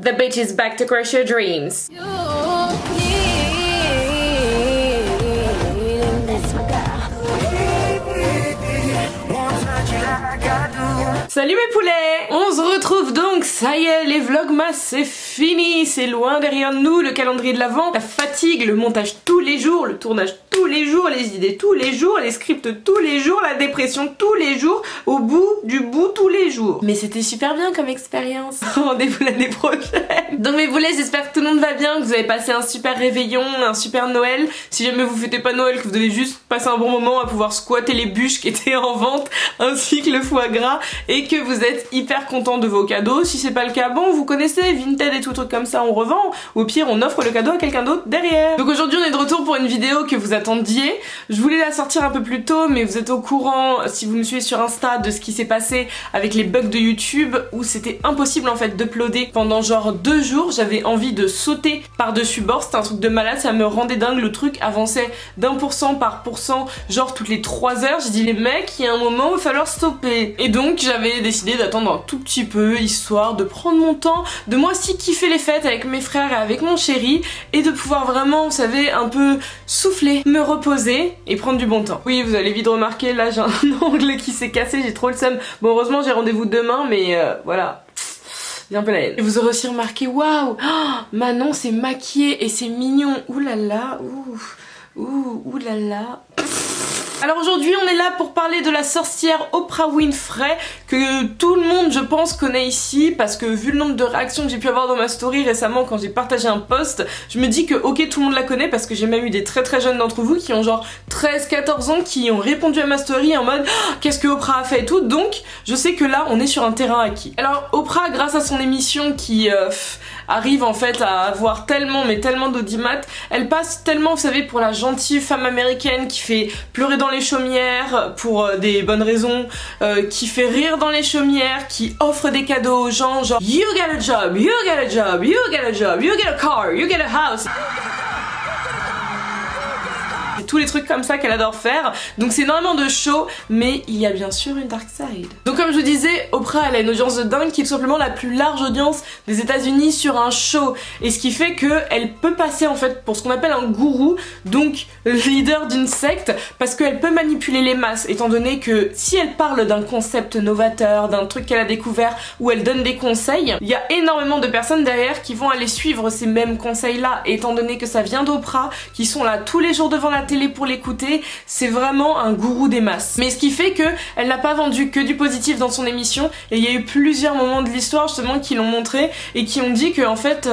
The bitch is back to crush your dreams. Salut mes poulets! On se retrouve donc, ça y est, les vlogmas c'est fini, c'est loin derrière nous, le calendrier de l'Avent, la fatigue, le montage tous les jours, le tournage tous les jours, les idées tous les jours, les scripts tous les jours, la dépression tous les jours, au bout du bout tous les jours. Mais c'était super bien comme expérience. Rendez-vous l'année prochaine. Donc mes poulets, j'espère que tout le monde va bien, que vous avez passé un super réveillon, un super Noël. Si jamais vous fêtez pas Noël, que vous avez juste passé un bon moment à pouvoir squatter les bûches qui étaient en vente, ainsi que le foie gras, et que vous êtes hyper content de vos cadeaux. Si c'est pas le cas, bon, vous connaissez Vinted et tout truc comme ça, on revend. Ou au pire, on offre le cadeau à quelqu'un d'autre derrière. Donc aujourd'hui, on est de retour pour une vidéo que vous attendiez. Je voulais la sortir un peu plus tôt, mais vous êtes au courant, si vous me suivez sur Insta, de ce qui s'est passé avec les bugs de YouTube, où c'était impossible en fait d'uploader pendant genre 2 jours. J'avais envie de sauter par-dessus bord, c'était un truc de malade, ça me rendait dingue, le truc avançait d'1% par pourcent, genre toutes les 3 heures. J'ai dit les mecs, il y a un moment où il va falloir stopper. Et donc j'avais décidé d'attendre un tout petit peu, histoire de prendre mon temps, de moi aussi kiffer les fêtes avec mes frères et avec mon chéri, et de pouvoir vraiment, vous savez, un peu souffler, me reposer et prendre du bon temps. Oui, vous allez vite remarquer, là j'ai un ongle qui s'est cassé, j'ai trop le seum. Bon, heureusement j'ai rendez-vous demain, mais voilà. J'ai un peu la haine. Et vous aurez aussi remarqué, waouh, Manon s'est maquillée et c'est mignon. Ouh là là, ouh là là. Alors aujourd'hui on est là pour parler de la sorcière Oprah Winfrey, que tout le monde je pense connaît ici, parce que vu le nombre de réactions que j'ai pu avoir dans ma story récemment quand j'ai partagé un post, je me dis que ok, tout le monde la connaît, parce que j'ai même eu des très jeunes d'entre vous qui ont genre 13-14 ans qui ont répondu à ma story en mode qu'est-ce que Oprah a fait et tout, donc je sais que là on est sur un terrain acquis. Alors Oprah, grâce à son émission qui arrive en fait à avoir tellement d'audimat, elle passe tellement, vous savez, pour la gentille femme américaine qui fait pleurer dans les chaumières pour des bonnes raisons, qui fait rire dans les chaumières, qui offre des cadeaux aux gens, genre you get a job, you get a job, you get a job, you get a car, you get a house. Tous les trucs comme ça qu'elle adore faire, donc c'est énormément de show, mais il y a bien sûr une dark side. Donc comme je vous disais, Oprah elle a une audience de dingue qui est tout simplement la plus large audience des États-Unis sur un show, et ce qui fait que elle peut passer en fait pour ce qu'on appelle un gourou, donc leader d'une secte, parce qu'elle peut manipuler les masses, étant donné que si elle parle d'un concept novateur, d'un truc qu'elle a découvert, où elle donne des conseils, il y a énormément de personnes derrière qui vont aller suivre ces mêmes conseils là, étant donné que ça vient d'Oprah, qui sont là tous les jours devant la télé pour l'écouter. C'est vraiment un gourou des masses. Mais ce qui fait que elle n'a pas vendu que du positif dans son émission, et il y a eu plusieurs moments de l'histoire justement qui l'ont montré et qui ont dit que en fait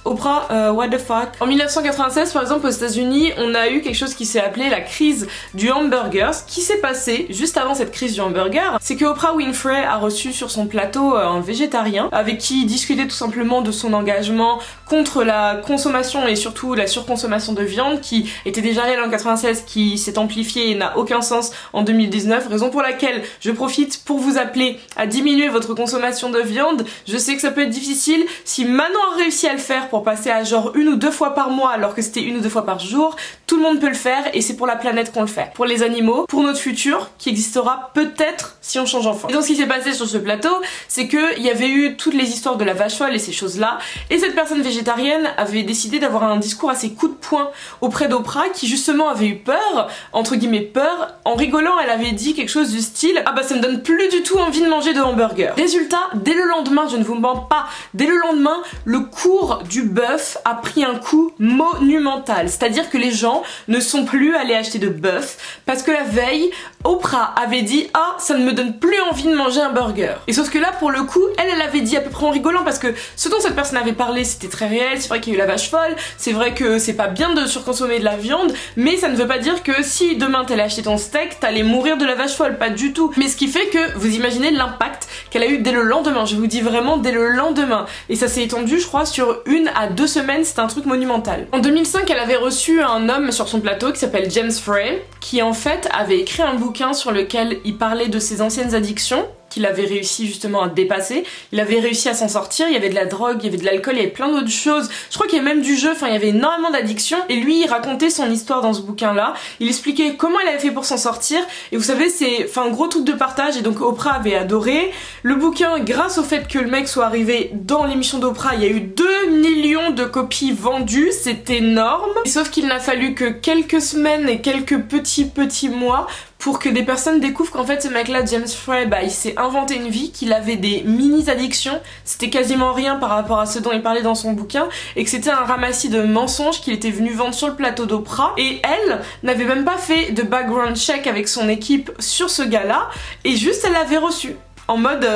Oprah, what the fuck. En 1996 par exemple aux États-Unis, on a eu quelque chose qui s'est appelé la crise du hamburger. Ce qui s'est passé juste avant cette crise du hamburger, c'est que Oprah Winfrey a reçu sur son plateau un végétarien avec qui il discutait tout simplement de son engagement contre la consommation et surtout la surconsommation de viande, qui était déjà réel en 96, qui s'est amplifié et n'a aucun sens en 2019, raison pour laquelle je profite pour vous appeler à diminuer votre consommation de viande. Je sais que ça peut être difficile, si Manon a réussi à le faire pour passer à genre 1 ou 2 fois par mois alors que c'était 1 ou 2 fois par jour, tout le monde peut le faire, et c'est pour la planète qu'on le fait. Pour les animaux, pour notre futur, qui existera peut-être si on change enfin. Et donc ce qui s'est passé sur ce plateau, c'est que il y avait eu toutes les histoires de la vache folle et ces choses-là, et cette personne végétarienne avait décidé d'avoir un discours assez coup de poing auprès d'Oprah, qui justement avait eu peur, entre guillemets peur, en rigolant elle avait dit quelque chose du style ah bah ça me donne plus du tout envie de manger de hamburger. Résultat, dès le lendemain, je ne vous mens pas, dès le lendemain, le cours du bœuf a pris un coup monumental, c'est-à-dire que les gens ne sont plus allés acheter de bœuf parce que la veille, Oprah avait dit ah ça ne me donne plus envie de manger un burger. Et sauf que là pour le coup, elle avait dit à peu près en rigolant, parce que ce dont cette personne avait parlé c'était très réel, c'est vrai qu'il y a eu la vache folle, c'est vrai que c'est pas bien de surconsommer de la viande, mais ça ne veut pas dire que si demain t'allais acheter ton steak, t'allais mourir de la vache folle, pas du tout. Mais ce qui fait que vous imaginez l'impact qu'elle a eu dès le lendemain, je vous dis vraiment dès le lendemain. Et ça s'est étendu je crois sur 1 à 2 semaines, c'est un truc monumental. En 2005 elle avait reçu un homme sur son plateau qui s'appelle James Frey, qui en fait avait écrit un bouquin sur lequel il parlait de ses anciennes addictions, qu'il avait réussi justement à dépasser. Il avait réussi à s'en sortir, il y avait de la drogue, il y avait de l'alcool, il y avait plein d'autres choses. Je crois qu'il y avait même du jeu, enfin il y avait énormément d'addictions. Et lui, il racontait son histoire dans ce bouquin-là. Il expliquait comment il avait fait pour s'en sortir. Et vous savez, c'est un gros truc de partage. Et donc Oprah avait adoré. Le bouquin, grâce au fait que le mec soit arrivé dans l'émission d'Oprah, il y a eu 2 millions de copies vendues. C'est énorme. Sauf qu'il n'a fallu que quelques semaines et quelques petits mois pour que des personnes découvrent qu'en fait ce mec-là, James Frey, il s'est inventé une vie, qu'il avait des mini-addictions, c'était quasiment rien par rapport à ce dont il parlait dans son bouquin, et que c'était un ramassis de mensonges qu'il était venu vendre sur le plateau d'Oprah, et elle n'avait même pas fait de background check avec son équipe sur ce gars-là, et juste elle l'avait reçu, en mode...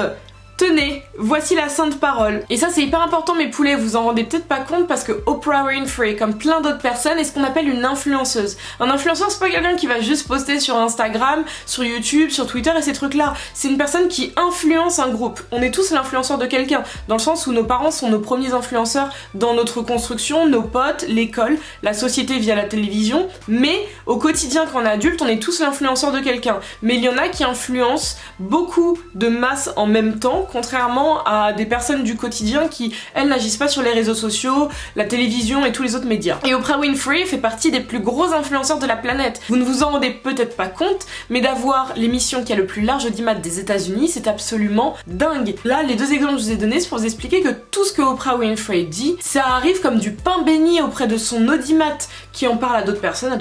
Tenez, voici la sainte parole. Et ça c'est hyper important mes poulets, vous en rendez peut-être pas compte parce que Oprah Winfrey, comme plein d'autres personnes, est ce qu'on appelle une influenceuse. Un influenceur c'est pas quelqu'un qui va juste poster sur Instagram, sur YouTube, sur Twitter et ces trucs là. C'est une personne qui influence un groupe. On est tous l'influenceur de quelqu'un, dans le sens où nos parents sont nos premiers influenceurs dans notre construction, nos potes, l'école, la société via la télévision, mais au quotidien quand on est adulte, on est tous l'influenceur de quelqu'un. Mais il y en a qui influencent beaucoup de masse en même temps, contrairement à des personnes du quotidien qui, elles, n'agissent pas sur les réseaux sociaux, la télévision et tous les autres médias. Et Oprah Winfrey fait partie des plus gros influenceurs de la planète. Vous ne vous en rendez peut-être pas compte, mais d'avoir l'émission qui a le plus large audimat des États-Unis, c'est absolument dingue. Là, les 2 exemples que je vous ai donnés, c'est pour vous expliquer que tout ce que Oprah Winfrey dit, ça arrive comme du pain béni auprès de son audimat qui en parle à d'autres personnes,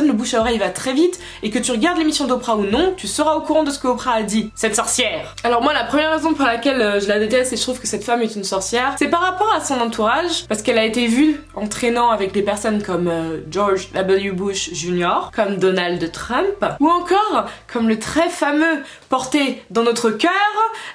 le bouche à oreille va très vite, et que tu regardes l'émission d'Oprah ou non, tu seras au courant de ce que Oprah a dit. Cette sorcière. Alors moi, la première raison pour laquelle je la déteste et je trouve que cette femme est une sorcière, c'est par rapport à son entourage, parce qu'elle a été vue en traînant avec des personnes comme George W. Bush Jr., comme Donald Trump, ou encore comme le très fameux porté dans notre cœur,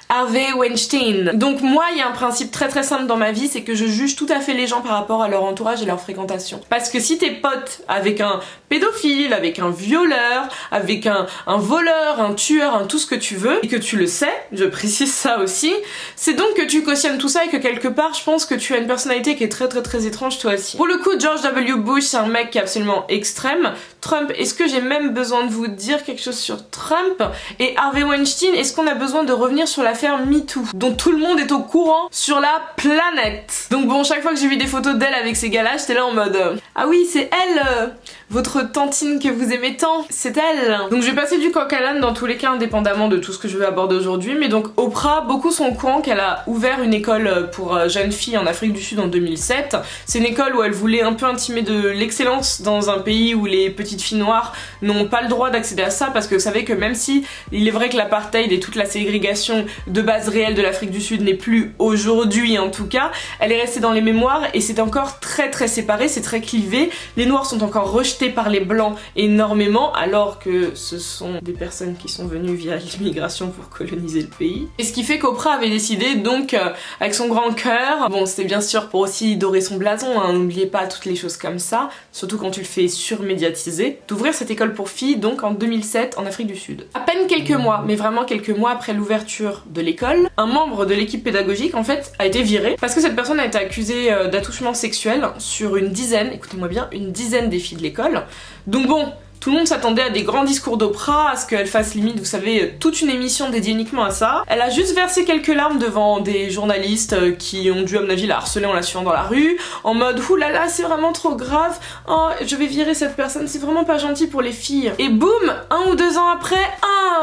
Harvey Weinstein. Donc moi, il y a un principe très simple dans ma vie, c'est que je juge tout à fait les gens par rapport à leur entourage et leur fréquentation. Parce que si t'es pote avec un pédophile, avec un violeur, avec un voleur, un tueur, un tout ce que tu veux, et que tu le sais, je précise ça aussi, c'est donc que tu cautionnes tout ça et que quelque part, je pense que tu as une personnalité qui est très étrange toi aussi. Pour le coup, George W. Bush, c'est un mec qui est absolument extrême. Trump, est-ce que j'ai même besoin de vous dire quelque chose sur Trump? Et Harvey Weinstein, est-ce qu'on a besoin de revenir sur l'affaire MeToo, dont tout le monde est au courant sur la planète? Donc bon, chaque fois que j'ai vu des photos d'elle avec ces gars-là, j'étais là en mode ah oui, c'est elle, votre tantine que vous aimez tant, c'est elle. Donc je vais passer du coq à l'âne dans tous les cas, indépendamment de tout ce que je vais aborder aujourd'hui, mais donc Oprah, beaucoup sont au courant qu'elle a ouvert une école pour jeunes filles en Afrique du Sud en 2007. C'est une école où elle voulait un peu intimer de l'excellence dans un pays où les petites filles noires n'ont pas le droit d'accéder à ça, parce que vous savez que même si il est vrai que l'apartheid et toute la ségrégation de base réelle de l'Afrique du Sud n'est plus aujourd'hui en tout cas, elle est restée dans les mémoires et c'est encore très séparé, c'est très clivé. Les noirs sont encore rejetés par les blancs énormément, alors que ce sont des personnes qui sont venues via l'immigration pour coloniser le pays. Et ce qui fait qu'Oprah avait décidé donc, avec son grand cœur, bon c'était bien sûr pour aussi dorer son blason, hein, n'oubliez pas toutes les choses comme ça, surtout quand tu le fais surmédiatiser, d'ouvrir cette école pour filles donc en 2007 en Afrique du Sud. À peine quelques mois, mais vraiment quelques mois après l'ouverture de l'école, un membre de l'équipe pédagogique en fait a été viré parce que cette personne a été accusée d'attouchement sexuel sur une dizaine, écoutez-moi bien, une dizaine des filles de l'école. Donc bon, tout le monde s'attendait à des grands discours d'Oprah, à ce qu'elle fasse limite, vous savez, toute une émission dédiée uniquement à ça. Elle a juste versé quelques larmes devant des journalistes qui ont dû, à mon avis, la harceler en la suivant dans la rue, en mode « Oulala, c'est vraiment trop grave, oh, je vais virer cette personne, c'est vraiment pas gentil pour les filles. » Et boum, 1 ou 2 ans après,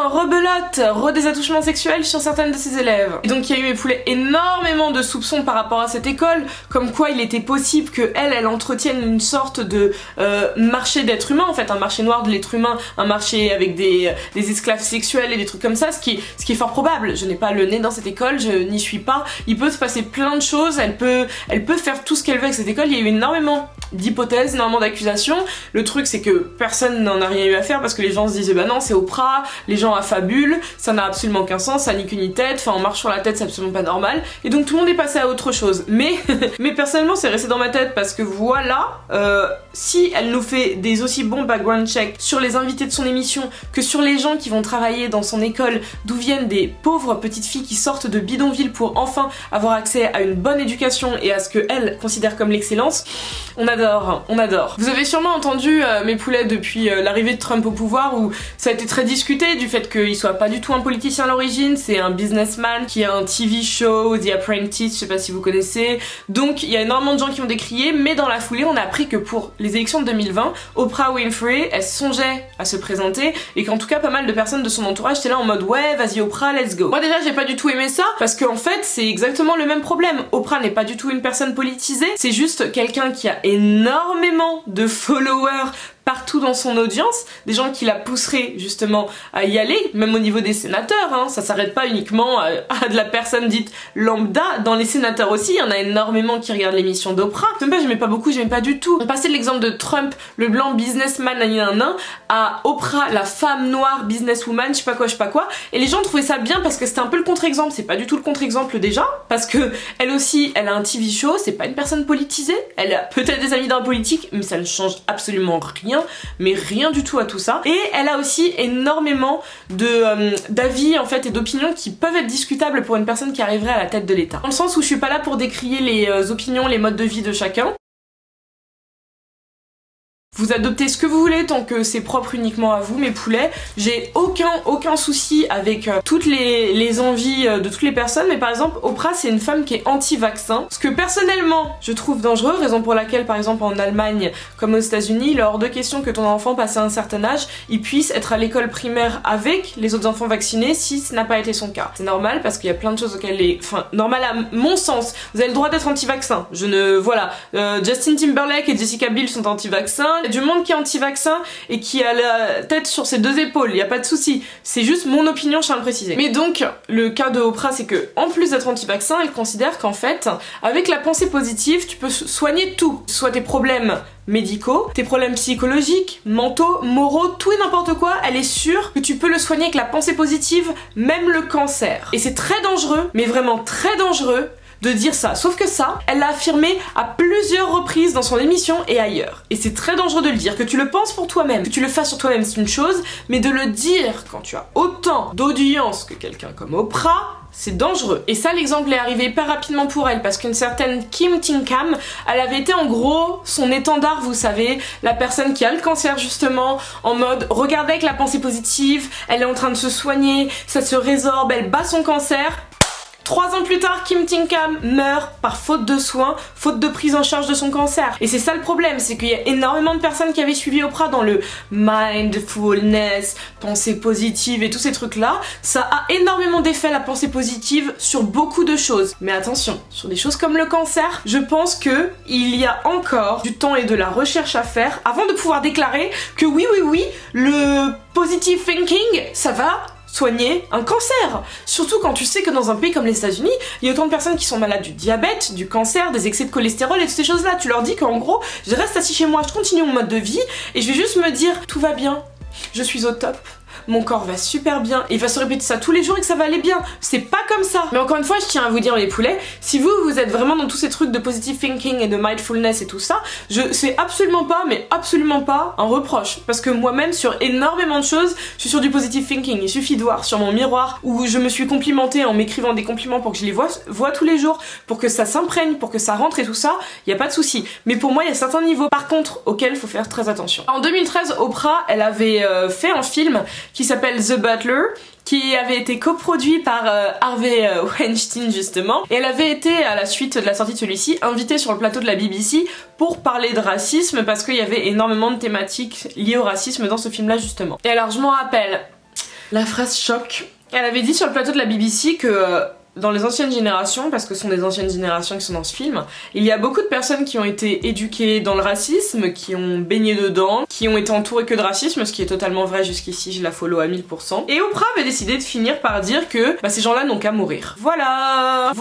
rebelote, redésattouchement sexuel sur certaines de ses élèves. Et donc il y a eu, mes poulets, énormément de soupçons par rapport à cette école, comme quoi il était possible que elle entretienne une sorte de marché d'êtres humains, en fait, un marché noir de l'être humain, un marché avec des esclaves sexuels et des trucs comme ça, ce qui est fort probable. Je n'ai pas le nez dans cette école, je n'y suis pas. Il peut se passer plein de choses, elle peut faire tout ce qu'elle veut avec cette école. Il y a eu énormément d'hypothèses, énormément d'accusations. Le truc c'est que personne n'en a rien eu à faire parce que les gens se disaient bah non c'est Oprah, les gens affabulent, ça n'a absolument aucun sens, ça n'a ni queue ni tête, enfin on marche sur la tête, c'est absolument pas normal. Et donc tout le monde est passé à autre chose. Mais personnellement c'est resté dans ma tête parce que voilà, si elle nous fait des aussi bons background checks sur les invités de son émission que sur les gens qui vont travailler dans son école, d'où viennent des pauvres petites filles qui sortent de bidonville pour enfin avoir accès à une bonne éducation et à ce qu'elle considère comme l'excellence, on adore, on adore. Vous avez sûrement entendu mes poulets depuis l'arrivée de Trump au pouvoir où ça a été très discuté du fait qu'il soit pas du tout un politicien à l'origine, c'est un businessman qui a un TV show, The Apprentice, je sais pas si vous connaissez. Donc il y a énormément de gens qui ont décrié, mais dans la foulée on a appris que pour les élections de 2020, Oprah Winfrey, elle songeait à se présenter et qu'en tout cas pas mal de personnes de son entourage étaient là en mode ouais vas-y Oprah, let's go. Moi déjà j'ai pas du tout aimé ça parce qu'en fait c'est exactement le même problème. Oprah n'est pas du tout une personne politisée, c'est juste quelqu'un qui a énormément de followers partout dans son audience, des gens qui la pousseraient justement à y aller, même au niveau des sénateurs, hein. Ça s'arrête pas uniquement à de la personne dite lambda, dans les sénateurs aussi, il y en a énormément qui regardent l'émission d'Oprah. Même pas, j'aimais pas beaucoup, j'aimais pas du tout. On passait de l'exemple de Trump, le blanc businessman, à Oprah, la femme noire businesswoman, je sais pas quoi, et les gens trouvaient ça bien parce que c'était un peu le contre-exemple, c'est pas du tout le contre-exemple déjà, parce que elle aussi, elle a un TV show, c'est pas une personne politisée, elle a peut-être des amis dans la politique, mais ça ne change absolument rien, mais rien du tout à tout ça. Et elle a aussi énormément d'avis en fait et d'opinions qui peuvent être discutables pour une personne qui arriverait à la tête de l'État. Dans le sens où je suis pas là pour décrier les opinions, les modes de vie de chacun. Vous adoptez ce que vous voulez tant que c'est propre uniquement à vous, mes poulets. J'ai aucun souci avec toutes les envies de toutes les personnes, mais par exemple Oprah c'est une femme qui est anti-vaccin, ce que personnellement je trouve dangereux, raison pour laquelle par exemple en Allemagne comme aux États-Unis il est hors de question que ton enfant passé un certain âge il puisse être à l'école primaire avec les autres enfants vaccinés si ce n'a pas été son cas. C'est normal parce qu'il y a plein de choses auxquelles normal à mon sens, vous avez le droit d'être anti-vaccin. Justin Timberlake et Jessica Biel sont anti-vaccins. Il y a du monde qui est anti-vaccin et qui a la tête sur ses deux épaules, y a pas de souci. C'est juste mon opinion, je tiens à le préciser. Mais donc, le cas de Oprah, c'est que, en plus d'être anti-vaccin, elle considère qu'en fait, avec la pensée positive, tu peux soigner tout. Soit tes problèmes médicaux, tes problèmes psychologiques, mentaux, moraux, tout et n'importe quoi, elle est sûre que tu peux le soigner avec la pensée positive, même le cancer. Et c'est très dangereux, mais vraiment très dangereux, de dire ça. Sauf que ça, elle l'a affirmé à plusieurs reprises dans son émission et ailleurs. Et c'est très dangereux de le dire. Que tu le penses pour toi-même, que tu le fasses sur toi-même, c'est une chose, mais de le dire quand tu as autant d'audience que quelqu'un comme Oprah, c'est dangereux. Et ça, l'exemple est arrivé hyper rapidement pour elle, parce qu'une certaine Kim Tinkham, elle avait été en gros son étendard, vous savez, la personne qui a le cancer justement, en mode regardez avec la pensée positive, elle est en train de se soigner, ça se résorbe, elle bat son cancer. 3 ans plus tard, Kim Tinkham meurt par faute de soins, faute de prise en charge de son cancer. Et c'est ça le problème, c'est qu'il y a énormément de personnes qui avaient suivi Oprah dans le mindfulness, pensée positive et tous ces trucs-là. Ça a énormément d'effets, la pensée positive, sur beaucoup de choses. Mais attention, sur des choses comme le cancer, je pense que il y a encore du temps et de la recherche à faire avant de pouvoir déclarer que oui, le positive thinking, ça va soigner un cancer. Surtout quand tu sais que dans un pays comme les États-Unis, il y a autant de personnes qui sont malades du diabète, du cancer, des excès de cholestérol et toutes ces choses-là. Tu leur dis qu'en gros, je reste assis chez moi, je continue mon mode de vie et je vais juste me dire tout va bien, je suis au top. Mon corps va super bien, et il va se répéter ça tous les jours et que ça va aller bien. C'est pas comme ça. Mais encore une fois, je tiens à vous dire les poulets, si vous êtes vraiment dans tous ces trucs de positive thinking et de mindfulness et tout ça, c'est absolument pas un reproche. Parce que moi-même, sur énormément de choses, je suis sur du positive thinking. Il suffit de voir sur mon miroir où je me suis complimentée en m'écrivant des compliments pour que je les vois tous les jours, pour que ça s'imprègne, pour que ça rentre et tout ça, y a pas de souci. Mais pour moi, il y a certains niveaux par contre auxquels il faut faire très attention. En 2013, Oprah, elle avait fait un film qui s'appelle The Butler, qui avait été coproduit par Harvey Weinstein justement, et elle avait été, à la suite de la sortie de celui-ci, invitée sur le plateau de la BBC pour parler de racisme, parce qu'il y avait énormément de thématiques liées au racisme dans ce film-là justement. Et alors je m'en rappelle, la phrase choc, elle avait dit sur le plateau de la BBC que dans les anciennes générations, parce que ce sont des anciennes générations qui sont dans ce film, il y a beaucoup de personnes qui ont été éduquées dans le racisme, qui ont baigné dedans, qui ont été entourées que de racisme, ce qui est totalement vrai jusqu'ici, je la follow à 1000%. Et Oprah avait décidé de finir par dire que ces gens-là n'ont qu'à mourir. Voilà.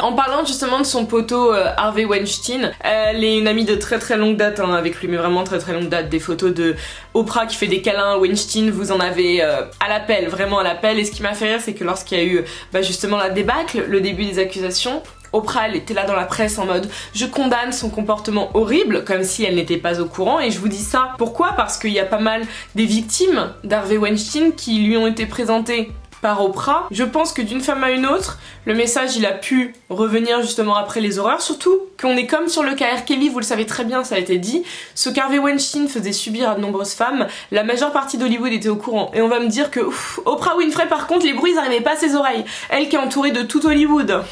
En parlant justement de son poteau Harvey Weinstein, elle est une amie de très longue date avec lui, mais vraiment très longue date. Des photos de Oprah qui fait des câlins à Weinstein, vous en avez à l'appel, vraiment à l'appel. Et ce qui m'a fait rire, c'est que lorsqu'il y a eu justement la débâcle, le début des accusations, Oprah, elle était là dans la presse en mode je condamne son comportement horrible, comme si elle n'était pas au courant. Et je vous dis ça, pourquoi? Parce qu'il y a pas mal des victimes d'Harvey Weinstein qui lui ont été présentées par Oprah. Je pense que d'une femme à une autre, le message il a pu revenir justement après les horreurs, surtout qu'on est comme sur le cas R. Kelly, vous le savez très bien, ça a été dit, ce qu'Harvey Weinstein faisait subir à de nombreuses femmes, la majeure partie d'Hollywood était au courant. Et on va me dire que Oprah Winfrey par contre, les bruits n'arrivaient pas à ses oreilles, elle qui est entourée de tout Hollywood.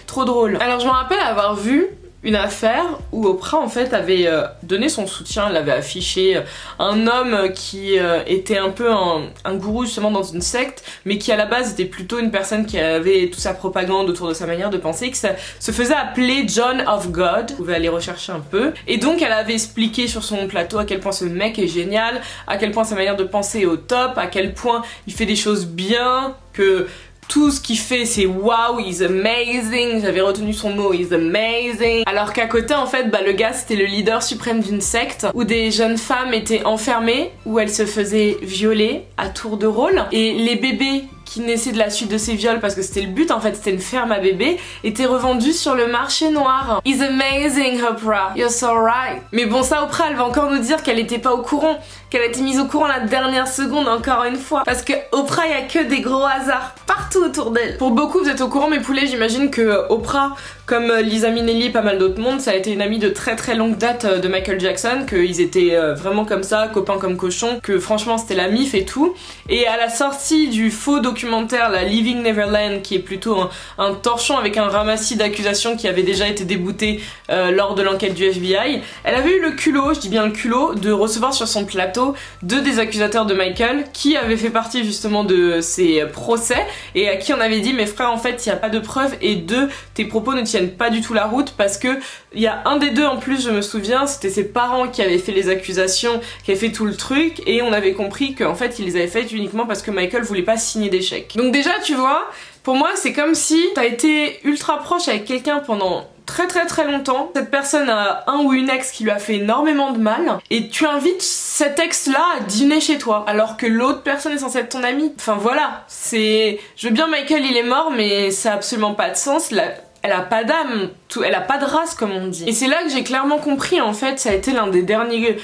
Trop drôle. Alors je me rappelle avoir vu une affaire où Oprah en fait avait donné son soutien, elle avait affiché un homme qui était un peu un gourou justement dans une secte, mais qui à la base était plutôt une personne qui avait toute sa propagande autour de sa manière de penser, qui se faisait appeler John of God, vous pouvez aller rechercher un peu, et donc elle avait expliqué sur son plateau à quel point ce mec est génial, à quel point sa manière de penser est au top, à quel point il fait des choses bien, que tout ce qu'il fait c'est wow, he's amazing, j'avais retenu son mot, he's amazing. Alors qu'à côté en fait, le gars c'était le leader suprême d'une secte où des jeunes femmes étaient enfermées, où elles se faisaient violer à tour de rôle, et les bébés qui naissaient de la suite de ces viols, parce que c'était le but en fait, c'était une ferme à bébés, étaient revendus sur le marché noir. He's amazing Oprah, you're so right. Mais bon ça Oprah elle va encore nous dire qu'elle était pas au courant, qu'elle a été mise au courant la dernière seconde encore une fois, parce que Oprah y a que des gros hasards partout autour d'elle. Pour beaucoup vous êtes au courant mes poulets, j'imagine que Oprah, comme Liza Minnelli et pas mal d'autres mondes, ça a été une amie de très très longue date de Michael Jackson, qu'ils étaient vraiment comme ça, copains comme cochons, que franchement c'était la mif et tout. Et à la sortie du faux documentaire la Living Neverland, qui est plutôt un torchon avec un ramassis d'accusations qui avait déjà été débouté lors de l'enquête du FBI, elle avait eu le culot, je dis bien le culot, de recevoir sur son plateau deux des accusateurs de Michael qui avaient fait partie justement de ces procès et à qui on avait dit mais frère en fait il n'y a pas de preuves et deux tes propos ne tiennent pas du tout la route, parce que il y a un des deux en plus je me souviens, c'était ses parents qui avaient fait les accusations, qui avaient fait tout le truc, et on avait compris qu'en fait ils les avaient faites uniquement parce que Michael voulait pas signer des chèques. Donc déjà tu vois, pour moi c'est comme si t'as été ultra proche avec quelqu'un pendant très longtemps, cette personne a un ou une ex qui lui a fait énormément de mal, et tu invites cet ex là à dîner chez toi alors que l'autre personne est censée être ton amie. Enfin voilà, c'est... Je veux bien Michael il est mort mais ça a absolument pas de sens, elle a pas d'âme, elle a pas de race comme on dit. Et c'est là que j'ai clairement compris en fait, ça a été l'un des derniers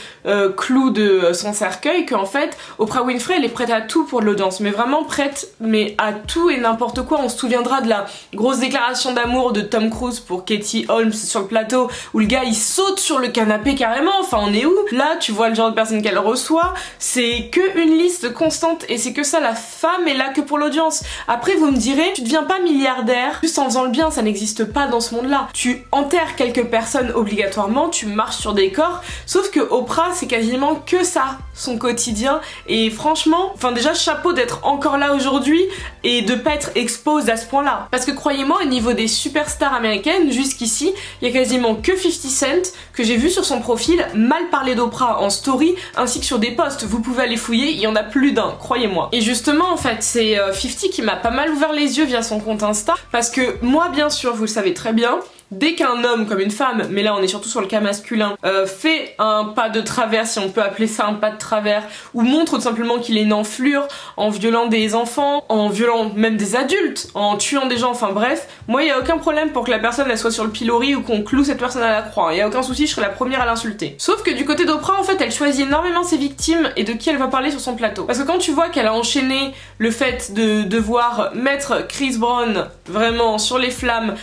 clous de son cercueil, qu'en fait Oprah Winfrey elle est prête à tout pour l'audience, mais vraiment prête mais à tout et n'importe quoi. On se souviendra de la grosse déclaration d'amour de Tom Cruise pour Katie Holmes sur le plateau où le gars il saute sur le canapé carrément, enfin on est où? Là tu vois le genre de personne qu'elle reçoit, c'est que une liste constante et c'est que ça, la femme est là que pour l'audience. Après vous me direz, tu deviens pas milliardaire juste en faisant le bien, ça n'existe pas dans ce monde-là. Tu enterres quelques personnes obligatoirement, tu marches sur des corps, sauf que Oprah c'est quasiment que ça, son quotidien, et franchement, enfin déjà chapeau d'être encore là aujourd'hui et de pas être exposed à ce point-là. Parce que croyez-moi, au niveau des superstars américaines, jusqu'ici, il y a quasiment que 50 Cent que j'ai vu sur son profil mal parler d'Oprah en story ainsi que sur des posts. Vous pouvez aller fouiller, il y en a plus d'un, croyez-moi. Et justement en fait, c'est 50 qui m'a pas mal ouvert les yeux via son compte Insta, parce que moi bien sûr, vous le savez très bien, dès qu'un homme comme une femme, mais là on est surtout sur le cas masculin, fait un pas de travers, si on peut appeler ça un pas de travers, ou montre tout simplement qu'il est une enflure en violant des enfants, en violant même des adultes, en tuant des gens, enfin bref, moi il y a aucun problème pour que la personne elle soit sur le pilori ou qu'on cloue cette personne à la croix, il y a aucun souci, je serai la première à l'insulter. Sauf que du côté d'Oprah en fait elle choisit énormément ses victimes et de qui elle va parler sur son plateau. Parce que quand tu vois qu'elle a enchaîné le fait de devoir mettre Chris Brown vraiment sur les flammes,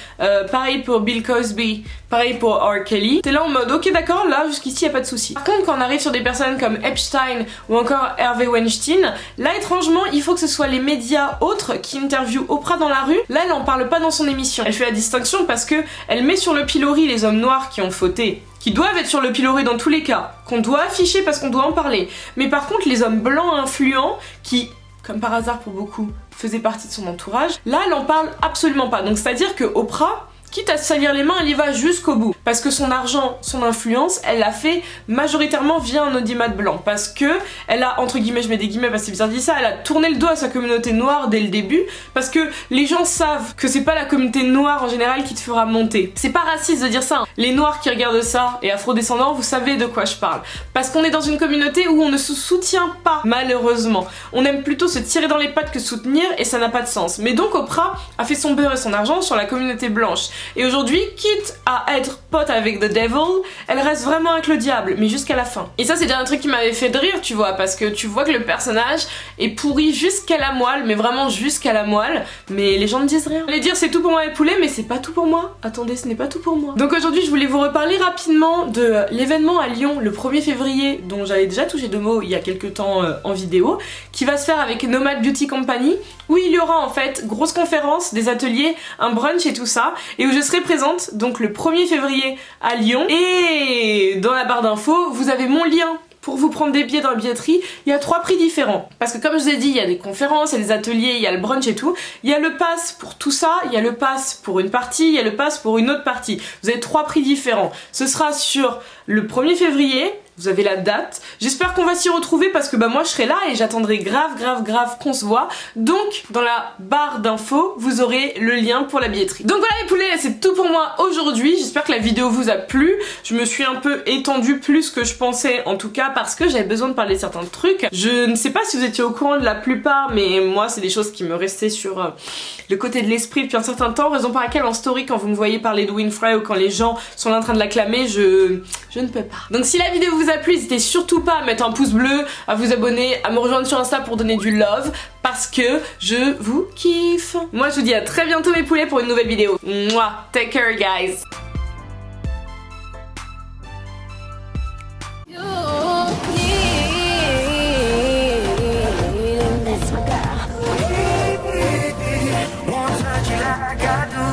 pareil pour Bill Cosby, pareil pour R. Kelly, t'es là en mode ok d'accord, là jusqu'ici y a pas de souci. Par contre quand on arrive sur des personnes comme Epstein ou encore Harvey Weinstein, là étrangement il faut que ce soit les médias autres qui interviewent Oprah dans la rue. Là elle en parle pas dans son émission. Elle fait la distinction parce que elle met sur le pilori les hommes noirs qui ont fauté, qui doivent être sur le pilori dans tous les cas, qu'on doit afficher parce qu'on doit en parler. Mais par contre les hommes blancs influents qui, comme par hasard pour beaucoup, faisaient partie de son entourage, là elle en parle absolument pas. Donc c'est à dire que Oprah, quitte à se salir les mains, elle y va jusqu'au bout. Parce que son argent, son influence, elle l'a fait majoritairement via un audimat blanc. Parce que elle a, entre guillemets, je mets des guillemets parce que c'est bizarre de dire ça, elle a tourné le dos à sa communauté noire dès le début. Parce que les gens savent que c'est pas la communauté noire en général qui te fera monter. C'est pas raciste de dire ça, hein. Les noirs qui regardent ça et afrodescendants, vous savez de quoi je parle. Parce qu'on est dans une communauté où on ne se soutient pas, malheureusement. On aime plutôt se tirer dans les pattes que soutenir et ça n'a pas de sens. Mais donc Oprah a fait son beurre et son argent sur la communauté blanche. Et aujourd'hui, quitte à être pote avec The Devil, elle reste vraiment avec le diable, mais jusqu'à la fin. Et ça c'est déjà un truc qui m'avait fait de rire, tu vois, parce que tu vois que le personnage est pourri jusqu'à la moelle, mais vraiment jusqu'à la moelle, mais les gens ne disent rien. Allez dire c'est tout pour moi les poulets, mais c'est pas tout pour moi. Attendez, ce n'est pas tout pour moi. Donc aujourd'hui je voulais vous reparler rapidement de l'événement à Lyon le 1er février, dont j'avais déjà touché 2 mots il y a quelques temps en vidéo, qui va se faire avec Nomad Beauty Company, où il y aura en fait grosse conférence, des ateliers, un brunch et tout ça, et où je serai présente donc le 1er février à Lyon. Et dans la barre d'infos, vous avez mon lien pour vous prendre des billets dans la billetterie. Il y a 3 prix différents. Parce que comme je vous ai dit, il y a des conférences, il y a des ateliers, il y a le brunch et tout. Il y a le pass pour tout ça, il y a le pass pour une partie, il y a le pass pour une autre partie. Vous avez 3 prix différents. Ce sera sur le 1er février. Vous avez la date. J'espère qu'on va s'y retrouver parce que bah moi je serai là et j'attendrai grave qu'on se voit. Donc dans la barre d'infos, vous aurez le lien pour la billetterie. Donc voilà les poulets, c'est tout pour moi aujourd'hui. J'espère que la vidéo vous a plu. Je me suis un peu étendue plus que je pensais en tout cas parce que j'avais besoin de parler de certains trucs. Je ne sais pas si vous étiez au courant de la plupart, mais moi c'est des choses qui me restaient sur le côté de l'esprit depuis un certain temps. Raison pour laquelle en story quand vous me voyez parler de Winfrey ou quand les gens sont en train de l'acclamer, je ne peux pas. Donc si la vidéo vous a plu, n'hésitez surtout pas à mettre un pouce bleu, à vous abonner, à me rejoindre sur Insta pour donner du love, parce que je vous kiffe. Moi je vous dis à très bientôt mes poulets pour une nouvelle vidéo. Mouah, take care guys. Won't touch you like I do.